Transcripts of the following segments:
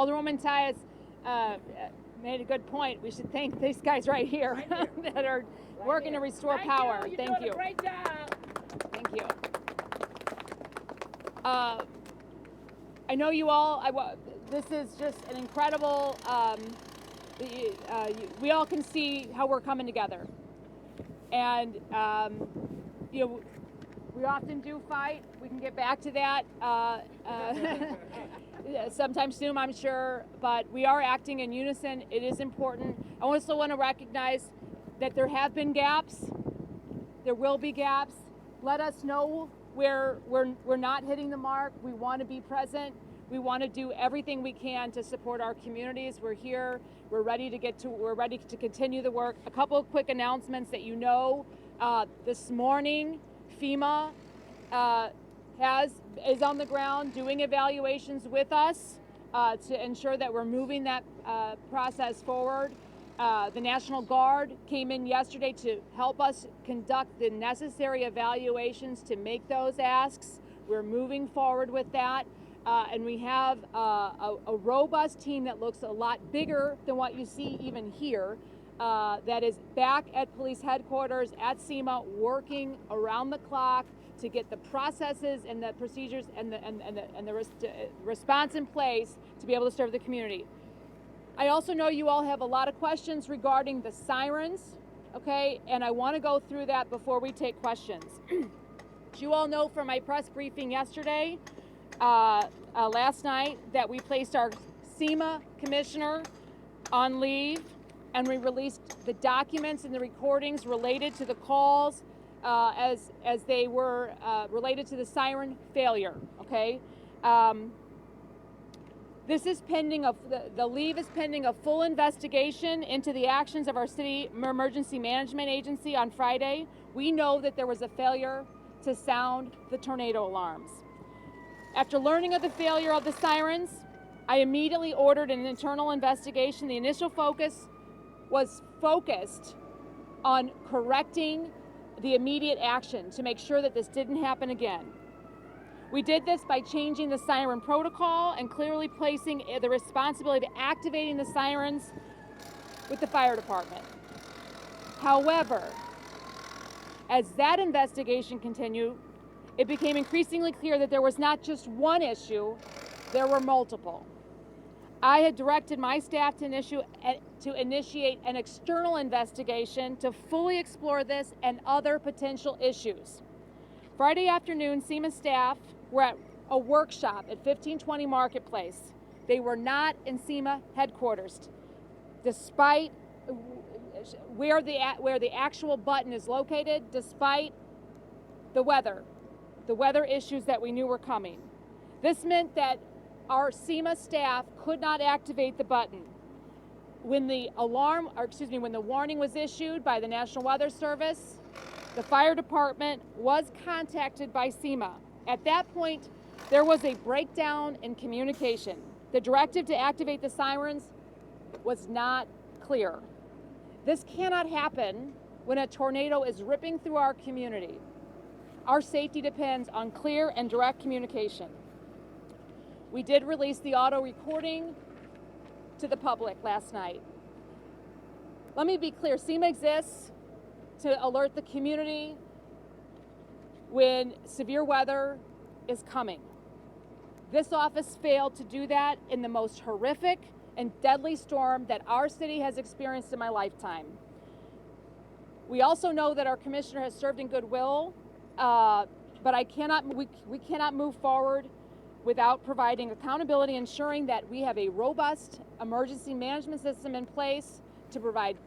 Alderwoman Tyus made a good point. We should thank these guys right here that are working to restore power. Thank you. Great job. Thank you. I know you all. This is just an incredible. We all can see how we're coming together, and we often do fight. We can get back to that sometime soon, I'm sure. But we are acting in unison. It is important. I also want to recognize that there have been gaps. There will be gaps. Let us know where we're not hitting the mark. We want to be present. We want to do everything we can to support our communities. We're here. We're ready to continue the work. A couple of quick announcements that you know. This morning, FEMA is on the ground doing evaluations with us to ensure that we're moving that process forward. The National Guard came in yesterday to help us conduct the necessary evaluations to make those asks. We're moving forward with that. And we have a robust team that looks a lot bigger than what you see even here, that is back at police headquarters at SEMA, working around the clock to get the processes and the procedures and the response in place to be able to serve the community. I also know you all have a lot of questions regarding the sirens, okay? And I want to go through that before we take questions. As you all know from my press briefing yesterday, last night, that we placed our SEMA commissioner on leave, and we released the documents and the recordings related to the calls as they were related to the siren failure, okay? This is pending the leave is pending a full investigation into the actions of our city emergency management agency on Friday. We know that there was a failure to sound the tornado alarms. After learning of the failure of the sirens, I immediately ordered an internal investigation. The initial focus was focused on correcting the immediate action to make sure that this didn't happen again. We did this by changing the siren protocol and clearly placing the responsibility of activating the sirens with the fire department. However, as that investigation continued, it became increasingly clear that there was not just one issue, there were multiple. I had directed my staff to initiate an external investigation to fully explore this and other potential issues. Friday afternoon, SEMA staff were at a workshop at 1520 Marketplace. They were not in SEMA headquarters, despite where the actual button is located, despite the weather issues that we knew were coming. This meant that our SEMA staff could not activate the button. When the warning was issued by the National Weather Service, the fire department was contacted by SEMA. At that point, there was a breakdown in communication. The directive to activate the sirens was not clear. This cannot happen when a tornado is ripping through our community. Our safety depends on clear and direct communication. We did release the auto recording to the public last night. Let me be clear, SEMA exists to alert the community when severe weather is coming. This office failed to do that in the most horrific and deadly storm that our city has experienced in my lifetime. We also know that our commissioner has served in goodwill, but we cannot move forward without providing accountability, ensuring that we have a robust emergency management system in place to provide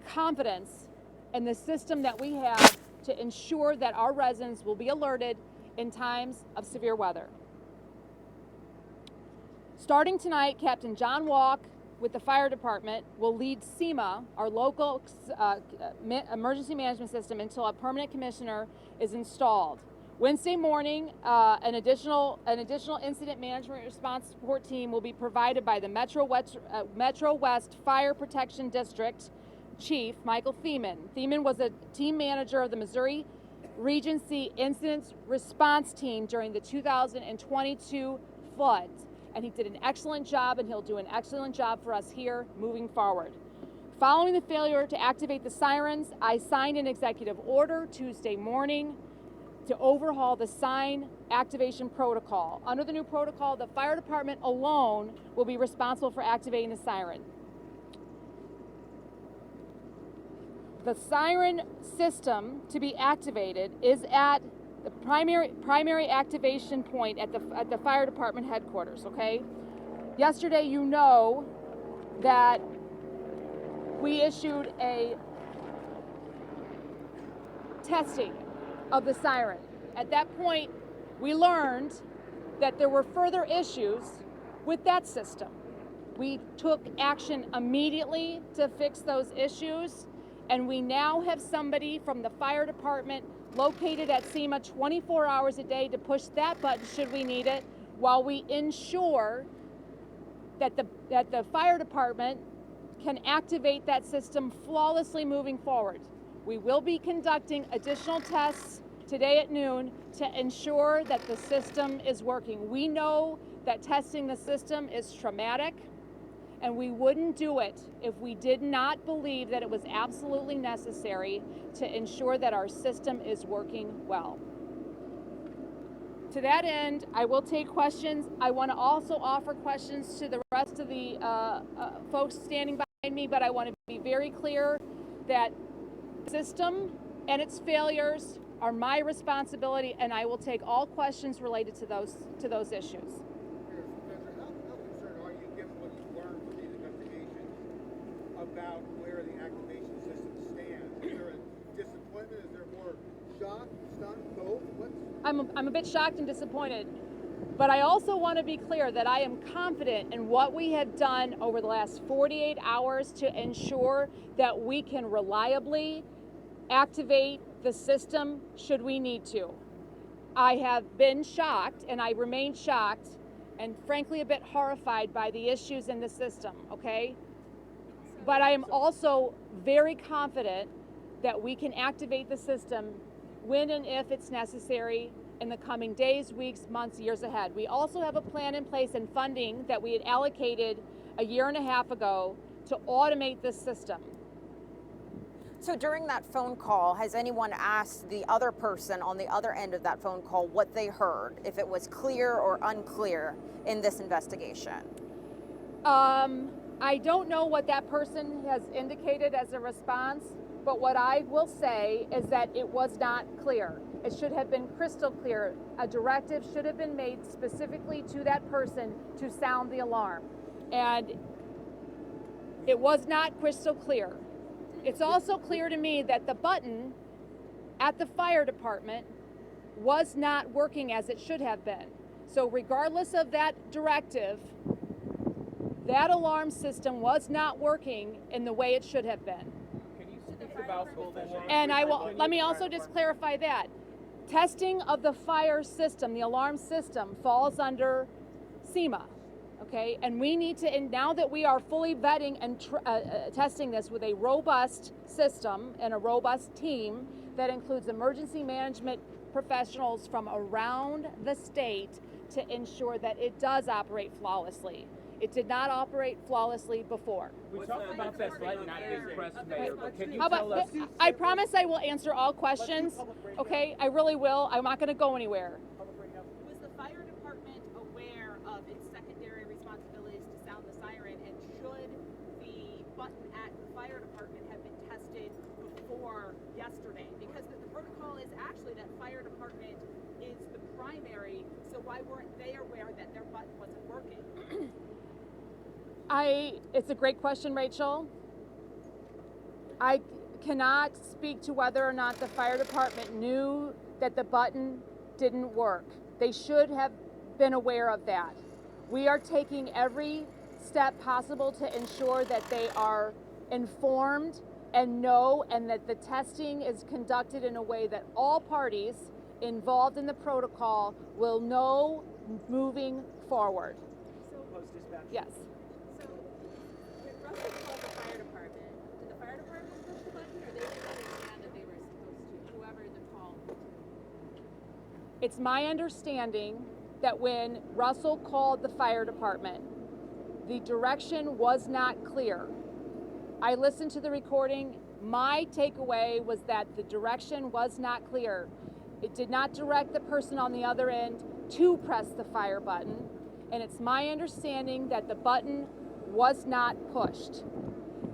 confidence in the system that we have to ensure that our residents will be alerted in times of severe weather. Starting tonight, Captain John Walk with the fire department will lead SEMA, our local emergency management system, until a permanent commissioner is installed. Wednesday morning, an additional incident management response support team will be provided by the Metro West Fire Protection District Chief Michael Thiemann. Thiemann was a team manager of the Missouri Regency Incident Response Team during the 2022 floods. and he did an excellent job, and he'll do an excellent job for us here moving forward. Following the failure to activate the sirens, I signed an executive order Tuesday morning to overhaul the sign activation protocol. Under the new protocol, the fire department alone will be responsible for activating the siren. The siren system to be activated is at the primary activation point at the fire department headquarters, okay? Yesterday, you know that we issued a testing of the siren. At that point, we learned that there were further issues with that system. We took action immediately to fix those issues, and we now have somebody from the fire department located at SEMA 24 hours a day to push that button should we need it, while we ensure that the fire department can activate that system flawlessly moving forward. We will be conducting additional tests today at noon to ensure that the system is working. We know that testing the system is traumatic, and we wouldn't do it if we did not believe that it was absolutely necessary to ensure that our system is working well. To that end, I will take questions. I want to also offer questions to the rest of the folks standing behind me, but I want to be very clear that the system and its failures are my responsibility, and I will take all questions related to those issues. About where the activation system stands? Is there a disappointment? Is there more shock, stunned, both? I'm a bit shocked and disappointed, but I also want to be clear that I am confident in what we have done over the last 48 hours to ensure that we can reliably activate the system should we need to. I have been shocked, and I remain shocked, and frankly a bit horrified by the issues in the system, okay? But I am also very confident that we can activate the system when and if it's necessary in the coming days, weeks, months, years ahead. We also have a plan in place and funding that we had allocated a year and a half ago to automate this system. So during that phone call, has anyone asked the other person on the other end of that phone call what they heard, if it was clear or unclear in this investigation? I don't know what that person has indicated as a response, but what I will say is that it was not clear. It should have been crystal clear. A directive should have been made specifically to that person to sound the alarm. And it was not crystal clear. It's also clear to me that the button at the fire department was not working as it should have been. So regardless of that directive, that alarm system was not working in the way it should have been. Can you speak about before? And let me also just clarify that. Testing of the fire system, the alarm system, falls under SEMA, okay? And we need to, and now that we are fully vetting and testing this with a robust system and a robust team that includes emergency management professionals from around the state to ensure that it does operate flawlessly. It did not operate flawlessly before. We talked about that slight not being pressed, Mayor, but can you How tell about, us? I promise I will answer all questions, okay? I really will. I'm not going to go anywhere. Was the fire department aware of its secondary responsibilities to sound the siren, and should the button at the fire department have been tested before yesterday? Because the protocol is actually that fire department is the primary, so why weren't they aware that their button wasn't working? It's a great question, Rachel. I cannot speak to whether or not the fire department knew that the button didn't work. They should have been aware of that. We are taking every step possible to ensure that they are informed and know, and that the testing is conducted in a way that all parties involved in the protocol will know moving forward. Yes. So, when Russell called the fire department, did the fire department push the button, or they didn't understand that they were supposed to, whoever the call? It's my understanding that when Russell called the fire department, the direction was not clear. I listened to the recording. My takeaway was that the direction was not clear. It did not direct the person on the other end to press the fire button, and it's my understanding that the button was not pushed.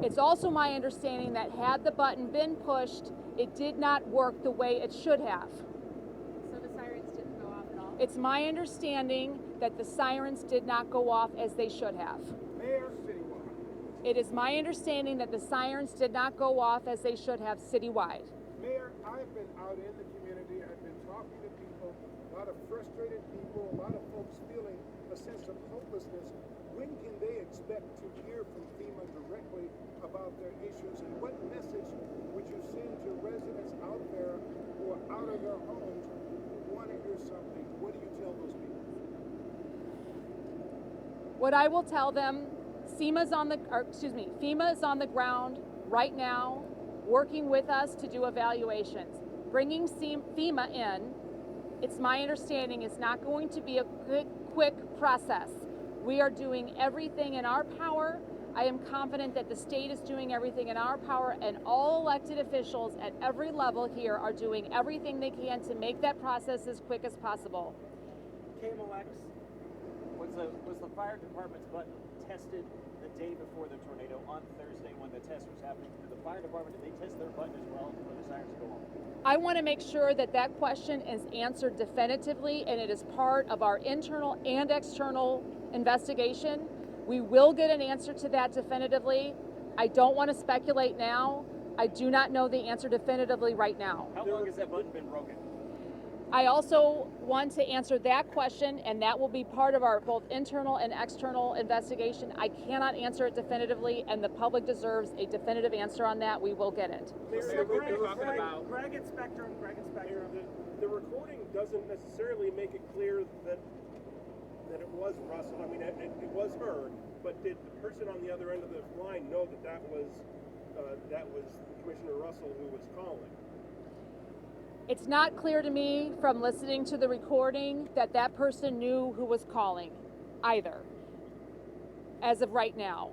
It's also my understanding that had the button been pushed, it did not work the way it should have. So the sirens didn't go off at all? It's my understanding that the sirens did not go off as they should have. Mayor, citywide. It is my understanding that the sirens did not go off as they should have citywide. Mayor, I've been out in the community, I've been talking to people, a lot of frustrated people, a lot of folks feeling a sense of hopelessness. When can they expect to hear from FEMA directly about their issues, and what message would you send to residents out there who are out of their homes who want to hear something? What do you tell those people? What I will tell them, FEMA is on the ground right now, working with us to do evaluations. Bringing FEMA in, it's my understanding, is not going to be a quick process. We are doing everything in our power. I am confident that the state is doing everything in our power, and all elected officials at every level here are doing everything they can to make that process as quick as possible. KMLX, was the fire department's button tested the day before the tornado on Thursday when the test was happening? Did the fire department, did they test their button as well for the sirens to go off? I want to make sure that that question is answered definitively, and it is part of our internal and external investigation. We will get an answer to that definitively. I don't want to speculate now. I do not know the answer definitively right now. How long has that button been broken? I also want to answer that question, and that will be part of our both internal and external investigation. I cannot answer it definitively, and the public deserves a definitive answer on that. We will get it. Mayor, Greg Inspector. The recording doesn't necessarily make it clear that it was Russell. I mean, it was heard, but did the person on the other end of the line know that was Commissioner Russell who was calling? It's not clear to me from listening to the recording that that person knew who was calling either, as of right now.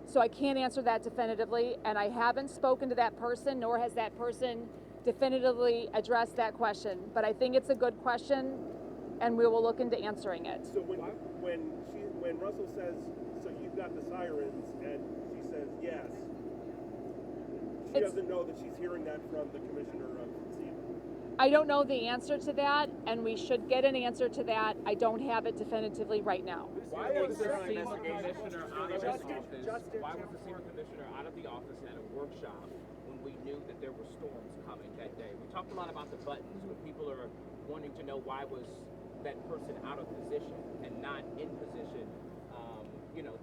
So I can't answer that definitively, and I haven't spoken to that person, nor has that person definitively addressed that question. But I think it's a good question, and we will look into answering it. So when Russell says, "So you've got the sirens," and she says yes, she doesn't know that she's hearing that from the commissioner of SEMA. I don't know the answer to that, and we should get an answer to that. I don't have it definitively right now. Why was the SEMA commissioner out of his office? Why was the SEMA commissioner out of the office at a workshop when we knew that there were storms coming that day? We talked a lot about the buttons, when people are wanting to know why was that person out of position and not in position,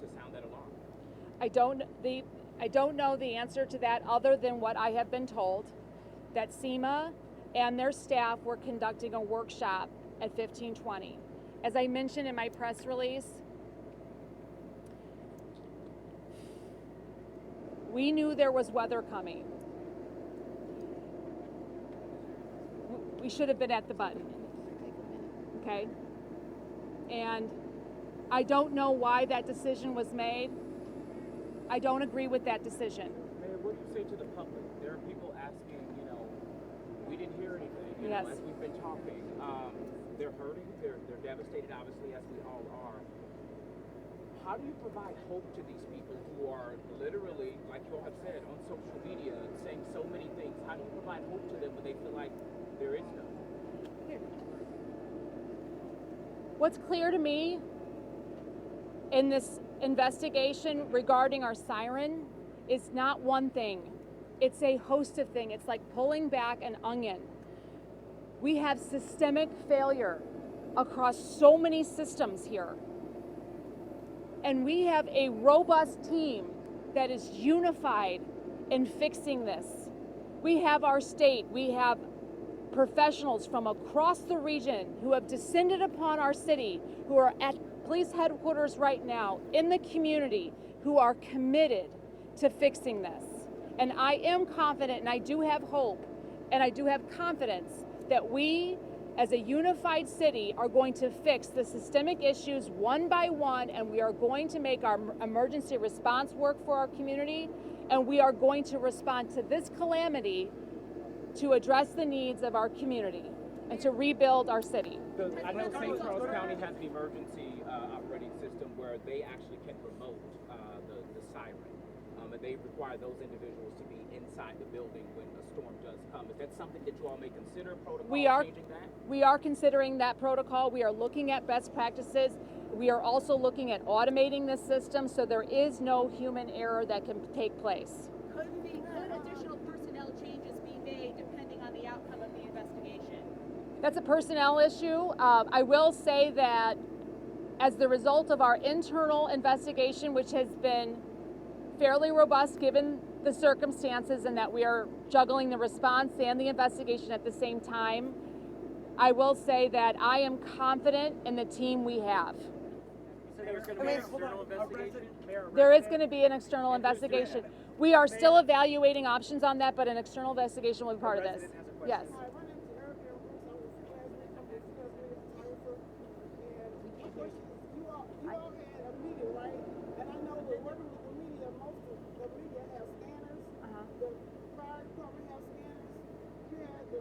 to sound that alarm. I don't know the answer to that other than what I have been told, that SEMA and their staff were conducting a workshop at 1520. As I mentioned in my press release, we knew there was weather coming. We should have been at the button, okay? And I don't know why that decision was made. I don't agree with that decision. Mayor, what do you say to the public? There are people asking, we didn't hear anything. Yes. As we've been talking, they're hurting. They're devastated, obviously, as we all are. How do you provide hope to these people who are literally, like you all have said, on social media, saying so many things? How do you provide hope to them when they feel like there is none? What's clear to me in this investigation regarding our siren is not one thing. It's a host of things. It's like pulling back an onion. We have systemic failure across so many systems here. And we have a robust team that is unified in fixing this. We have our state, we have professionals from across the region who have descended upon our city, who are at police headquarters right now in the community, who are committed to fixing this. And I am confident, and I do have hope, and I do have confidence that we as a unified city, are going to fix the systemic issues one by one, and we are going to make our emergency response work for our community, and we are going to respond to this calamity to address the needs of our community and to rebuild our city. I know St. Charles County has an emergency operating system where they actually can remote the siren. And they require those individuals to be inside the building when a storm does come. Is that something that you all may consider, protocol changing that? We are considering that protocol. We are looking at best practices. We are also looking at automating this system so there is no human error that can take place. Could additional personnel changes be made depending on the outcome of the investigation? That's a personnel issue. I will say that as the result of our internal investigation, which has been fairly robust given the circumstances and that we are juggling the response and the investigation at the same time, I will say that I am confident in the team we have. So there's going to be an external investigation? There is going to be an external investigation. We are still evaluating options on that, but an external investigation will be part of this. Yes. Hi, my name is Erica. I'm with the you all had a meeting, right? And I know we're working with the media. Most of the media have scanners. The fire department have scanners. You had the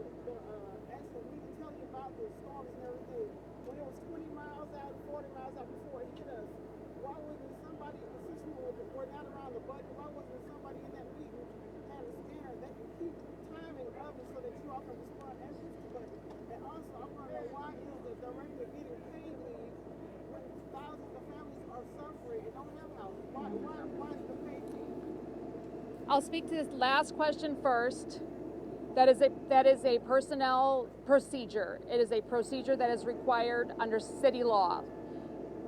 actual media tell you about the storms and everything. When it was 20 miles out, 40 miles out before it hit us, why wasn't somebody, since we're not around the budget, why wasn't somebody in that meeting had a scanner that can keep timing of it so that you all can respond as it's the budget? And also, I want to know why is the director getting paid leave when thousands of families are suffering and don't have houses? Why is the paid leave? I'll speak to this last question first. That is a personnel procedure. It is a procedure that is required under city law.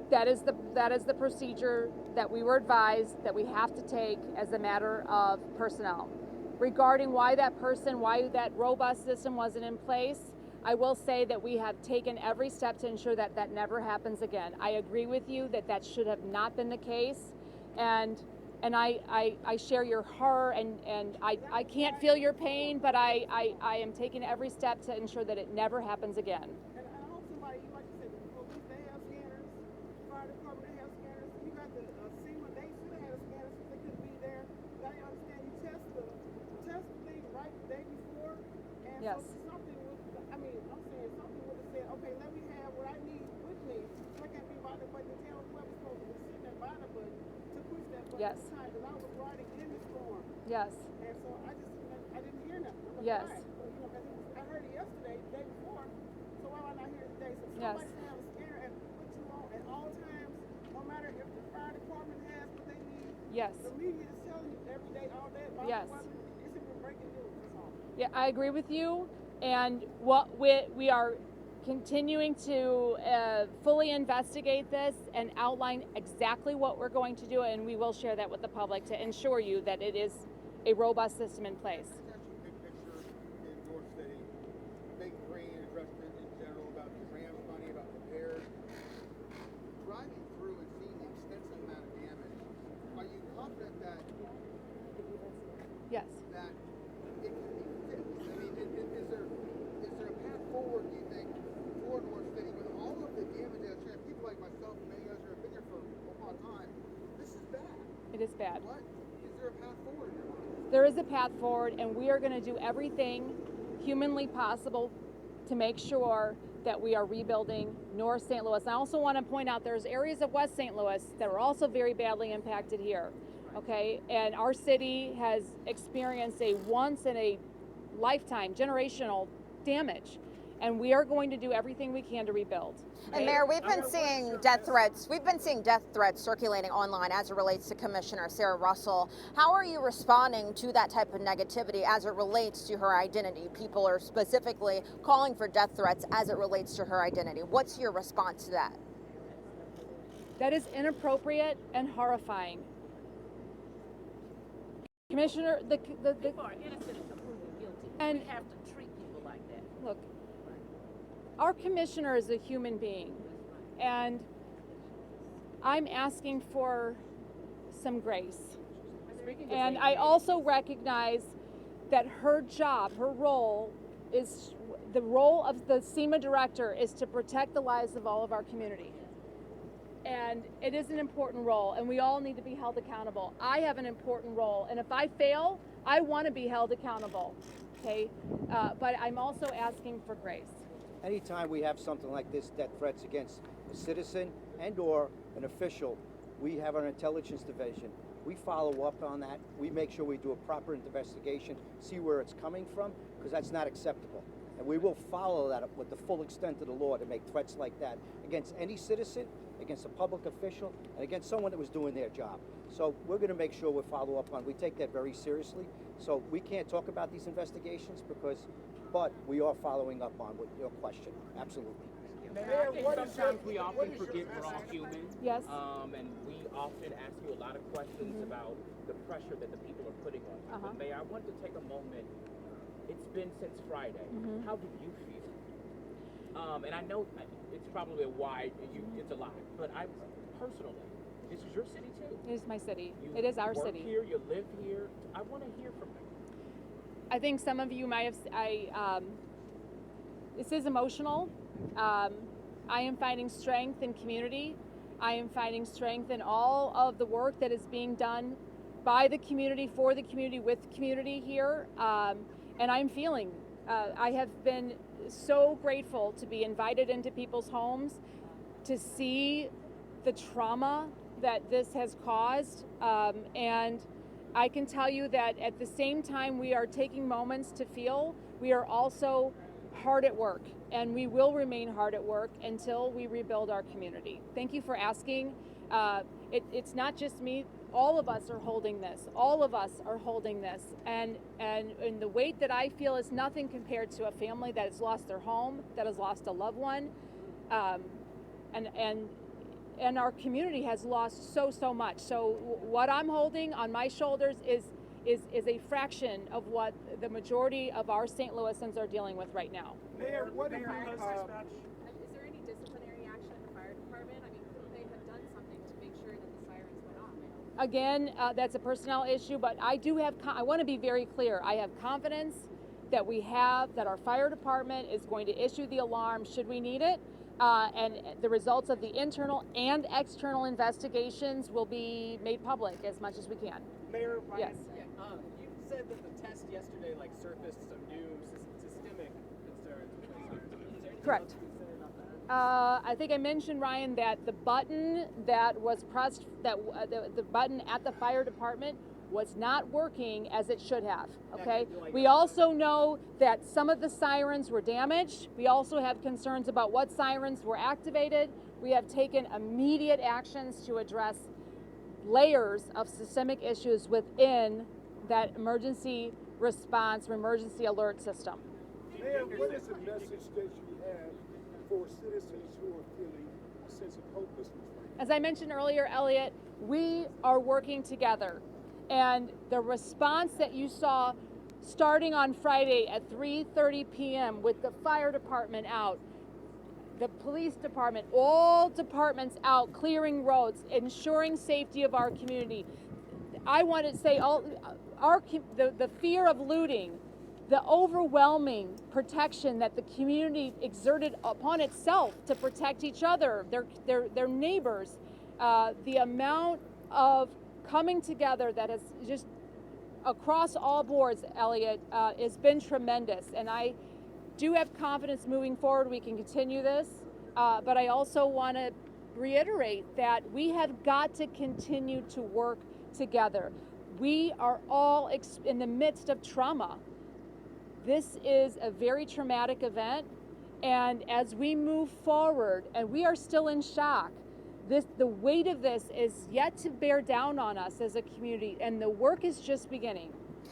That is the procedure that we were advised that we have to take as a matter of personnel. Regarding why that robust system wasn't in place, I will say that we have taken every step to ensure that that never happens again. I agree with you that that should have not been the case, and I share your horror, and I can't feel your pain, but I am taking every step to ensure that it never happens again. And I hope somebody, like you said, the police, they have scanners, fire department, they have scanners. You got the SEMA, they should have had a scanner since they couldn't be there. Now you understand you test the thing right the day before, and Yes. so something would, I'm saying something would have said, okay, let me have what I need with me, so I can't be by the button and tell whoever's supposed to be sitting there by the button to push that button Yes. at the time, because I was riding in the storm. Yes. And so I didn't hear nothing. I'm like, Yes. why? Well, 'cause I heard it yesterday, the day before, so why am I not here today? So Yes. somebody should have a scanner and put you on at all times, no matter if the fire department has what they need. Yes. The media is telling you every day, all day about Yes. the weather. It should be breaking news. That's all. Yeah, I agree with you, and what we are continuing to fully investigate this and outline exactly what we're going to do, and we will share that with the public to ensure you that it is a robust system in place. Big picture in your city, big green addressment in general about grant money, about repairs. Driving through and seeing the extensive amount of damage, are you confident that Yes. it can be fixed? I mean, is there a path forward, do you think, for North City with all of the damage that's here? People like myself and many others who have been here for a long time, this is bad. It is bad. What? Is there a path forward in your mind? There is a path forward, and we are going to do everything humanly possible to make sure that we are rebuilding North St. Louis. I also want to point out there's areas of West St. Louis that are also very badly impacted here. Okay, and our city has experienced a once in a lifetime generational damage, and we are going to do everything we can to rebuild. And Mayor, we've been seeing death threats. We've been seeing death threats circulating online as it relates to Commissioner Sarah Russell. How are you responding to that type of negativity as it relates to her identity? People are specifically calling for death threats as it relates to her identity. What's your response to that? That is inappropriate and horrifying. Commissioner, People are innocent until proven guilty. And- we have to treat people like that. look, our commissioner is a human being, and I'm asking for some grace. And I also recognize that her job, her role, is the role of the SEMA director is to protect the lives of all of our community. And it is an important role, and we all need to be held accountable. I have an important role, and if I fail, I want to be held accountable, okay? But I'm also asking for grace. Anytime we have something like this, death threats against a citizen and or an official, we have our intelligence division. We follow up on that. We make sure we do a proper investigation, see where it's coming from, because that's not acceptable. And we will follow that up with the full extent of the law to make threats like that against any citizen, against a public official, and against someone that was doing their job. So we're going to make sure we follow up on. We take that very seriously. So we can't talk about these investigations but we are following up on with your question. Absolutely. Mayor, I think sometimes we often forget we're all human. Yes. And we often ask you a lot of questions about the pressure that the people are putting on you. But Mayor, I want to take a moment. It's been since Friday. How do you feel? And I know it's probably it's a lot, but I personally, this is your city too. It is my city. It is our city. You work here, you live here. I want to hear from you. I think some of you might have, this is emotional. I am finding strength in community. I am finding strength in all of the work that is being done by the community, for the community, with the community here. And I'm feeling, I have been so grateful to be invited into people's homes, to see the trauma that this has caused. And I can tell you that at the same time we are taking moments to feel, we are also hard at work, and we will remain hard at work until we rebuild our community. Thank you for asking. It's not just me. All of us are holding this. All of us are holding this. And the weight that I feel is nothing compared to a family that has lost their home, that has lost a loved one. And our community has lost so much. So what I'm holding on my shoulders is a fraction of what the majority of our St. Louisans are dealing with right now. Mayor, what do you, Is there any disciplinary action at the fire department? I mean, couldn't they have done something to make sure that the sirens went off? Again, that's a personnel issue, but I do have, I want to be very clear. I have confidence that that our fire department is going to issue the alarm should we need it. And the results of the internal and external investigations will be made public as much as we can. Mayor, yes. You said that the test yesterday surfaced some new systemic concerns. Correct. I think I mentioned, Ryan, that the button that was pressed, the button at the fire department was not working as it should have, okay? We also know that some of the sirens were damaged. We also have concerns about what sirens were activated. We have taken immediate actions to address layers of systemic issues within that emergency response or emergency alert system. Mayor, what is the message that you have for citizens who are feeling a sense of hopelessness right now? As I mentioned earlier, Elliot, we are working together. And the response that you saw starting on Friday at 3:30 p.m. with the fire department out, the police department, all departments out, clearing roads, ensuring safety of our community. I want to say the fear of looting, the overwhelming protection that the community exerted upon itself to protect each other, their neighbors, the amount of coming together that has just across all boards, Elliot, has been tremendous. And I do have confidence moving forward we can continue this. But I also want to reiterate that we have got to continue to work together. We are all in the midst of trauma. This is a very traumatic event. And as we move forward, and we are still in shock, the weight of this is yet to bear down on us as a community, and the work is just beginning.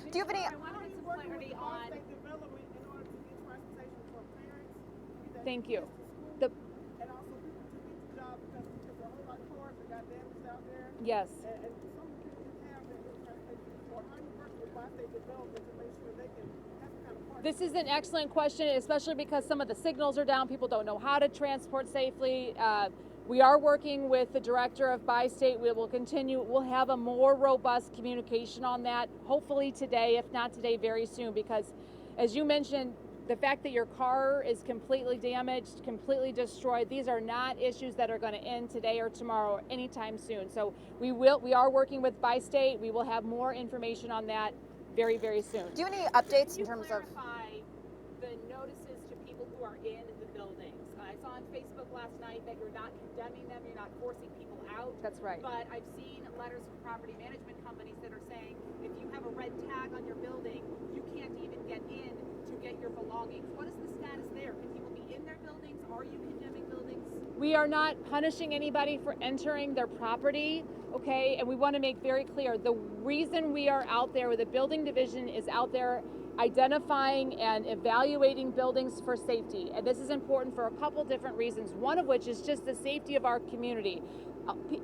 Do you have any? I wanted some clarity on. Development in order to get transportation for parents. Thank you. And also people to get the job because there's a whole lot of cars that got damaged out there. Yes. And some people didn't have that transportation before. How do you work with bi-state development to make sure they can have some kind of partnership? This is an excellent question, especially because some of the signals are down. People don't know how to transport safely. We are working with the director of Bi-State. We will continue. We'll have a more robust communication on that, hopefully today, if not today, very soon, because as you mentioned, the fact that your car is completely damaged, completely destroyed, these are not issues that are going to end today or tomorrow or anytime soon. So we are working with Bi-State. We will have more information on that very, very soon. Do you have any updates Can in terms you of? clarify the notices to people who are in the buildings? I saw on Facebook last night that you're not condemning them, you're not forcing people out. That's right. But I've seen letters from property management companies that are saying if you have a red tag on your building, you can't even get in to get your belongings. What is the status there? Can people be in their buildings? Are you condemning buildings? We are not punishing anybody for entering their property, okay? And we want to make very clear, the reason we are out there, with the building division is out there identifying and evaluating buildings for safety. And this is important for a couple different reasons, one of which is just the safety of our community.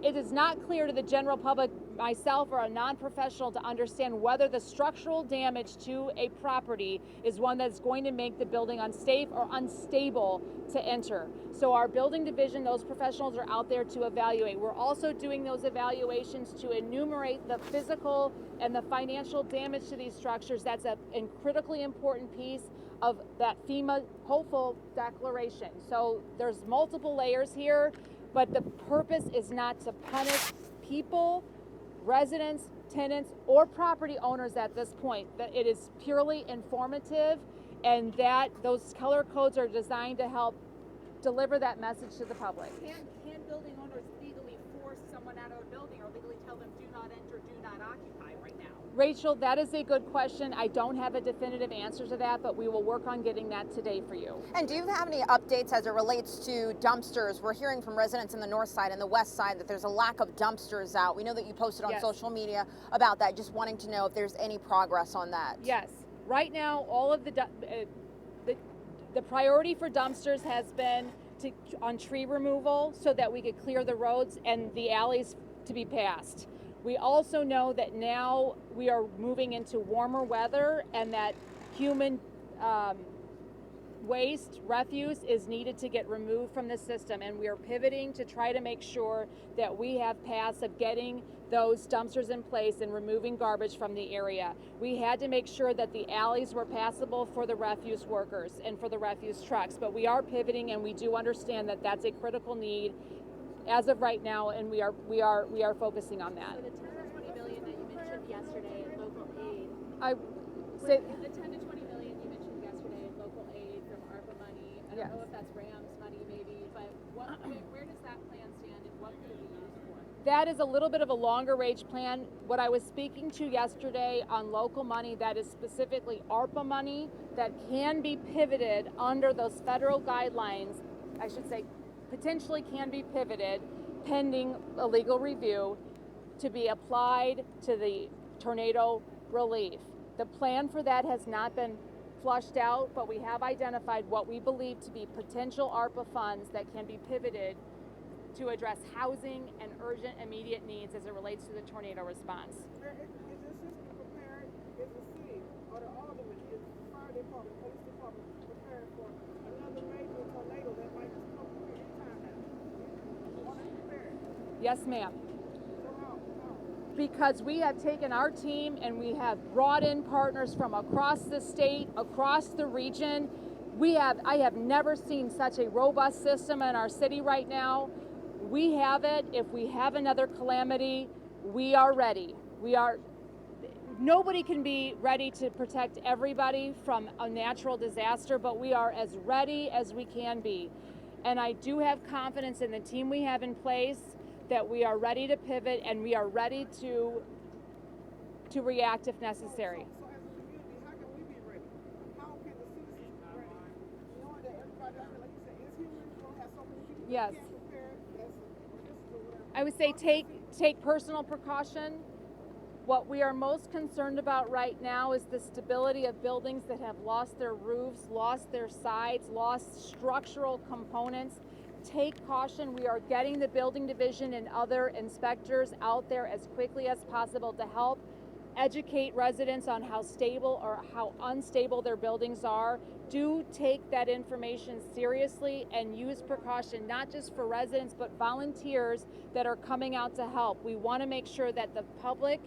It is not clear to the general public, myself or a non-professional, to understand whether the structural damage to a property is one that's going to make the building unsafe or unstable to enter. So our building division, those professionals are out there to evaluate. We're also doing those evaluations to enumerate the physical and the financial damage to these structures. That's a critically important piece of that FEMA hopeful declaration. So there's multiple layers here, but the purpose is not to punish people, residents, tenants, or property owners at this point. That it is purely informative, and that those color codes are designed to help deliver that message to the public. Can building owners legally force someone out of a building or legally tell them do not enter, do not occupy right now? Rachel, that is a good question. I don't have a definitive answer to that, but we will work on getting that today for you. And do you have any updates as it relates to dumpsters? We're hearing from residents in the north side and the west side that there's a lack of dumpsters out. We know that you posted on Yes. social media about that. Just wanting to know if there's any progress on that. Yes. Right now, all of the priority for dumpsters has been on tree removal so that we could clear the roads and the alleys to be passed. We also know that now we are moving into warmer weather, and that human waste, refuse is needed to get removed from the system, and we are pivoting to try to make sure that we have paths of getting those dumpsters in place and removing garbage from the area. We had to make sure that the alleys were passable for the refuse workers and for the refuse trucks, but we are pivoting, and we do understand that that's a critical need as of right now, and we are focusing on that. So the 10 to 20 million that you mentioned yesterday in local aid. I say The 10 to 20 million you mentioned yesterday in local aid from ARPA money. I don't Yes. know if that's Rams money maybe, but where does that plan stand and what could it be used for? that is a little bit of a longer range plan. What I was speaking to yesterday on local money, that is specifically ARPA money that can be pivoted under those federal guidelines, I should say potentially can be pivoted pending a legal review to be applied to the tornado relief. The plan for that has not been flushed out, but we have identified what we believe to be potential ARPA funds that can be pivoted to address housing and urgent immediate needs as it relates to the tornado response. Is the system prepared? Is the city or the alderman, is the fire department, police department prepared for another major tornado that might just come through any time now? Are they prepared? Yes, ma'am. So how? Because we have taken our team and we have brought in partners from across the state, across the region. I have never seen such a robust system in our city right now. We have it. If we have another calamity, we are ready. Nobody can be ready to protect everybody from a natural disaster, but we are as ready as we can be. And I do have confidence in the team we have in place that we are ready to pivot and we are ready to react if necessary. So as a community, how can we be ready? How can the citizens be ready? Knowing that everybody, I mean, like you said, it's human, we're gonna have so many people Yes. who can't prepare. That's whatever. I would say take personal precaution. What we are most concerned about right now is the stability of buildings that have lost their roofs, lost their sides, lost structural components. Take caution. We are getting the building division and other inspectors out there as quickly as possible to help educate residents on how stable or how unstable their buildings are. Do take that information seriously and use precaution, not just for residents, but volunteers that are coming out to help. We want to make sure that the public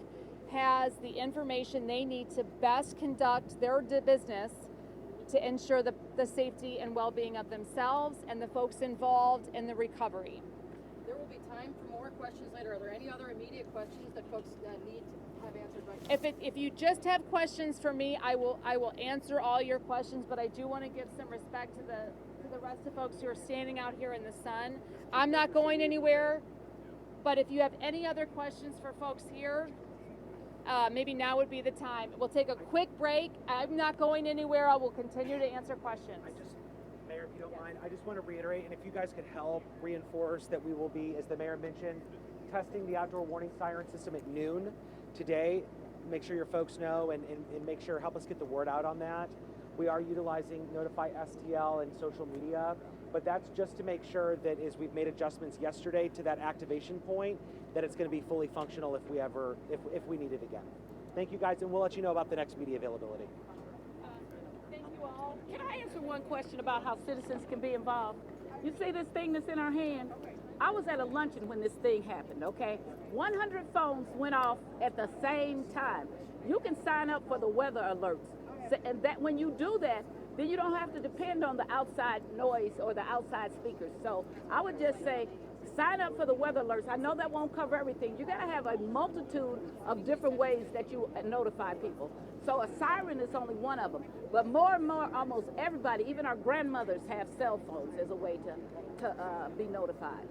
has the information they need to best conduct their business to ensure the safety and well-being of themselves and the folks involved in the recovery. There will be time for more questions later. Are there any other immediate questions that folks need to have answered right now? If you just have questions for me, I will answer all your questions, but I do want to give some respect to the rest of folks who are standing out here in the sun. I'm not going anywhere, but if you have any other questions for folks here, maybe now would be the time. We'll take a quick break. I'm not going anywhere. I will continue to answer questions. Mayor, if you don't mind, I just want to reiterate, and if you guys could help reinforce that we will be, as the mayor mentioned, testing the outdoor warning siren system at noon today. Make sure your folks know and make sure, help us get the word out on that. We are utilizing Notify STL and social media, but that's just to make sure that as we've made adjustments yesterday to that activation point, that it's going to be fully functional if we need it again. Thank you guys, and we'll let you know about the next media availability. Thank you all. Can I answer one question about how citizens can be involved? You see this thing that's in our hand? I was at a luncheon when this thing happened, okay? 100 phones went off at the same time. You can sign up for the weather alerts. And that when you do that, then you don't have to depend on the outside noise or the outside speakers. So I would just say, sign up for the weather alerts. I know that won't cover everything. You gotta have a multitude of different ways that you notify people. So a siren is only one of them. But more and more, almost everybody, even our grandmothers, have cell phones as a way to be notified.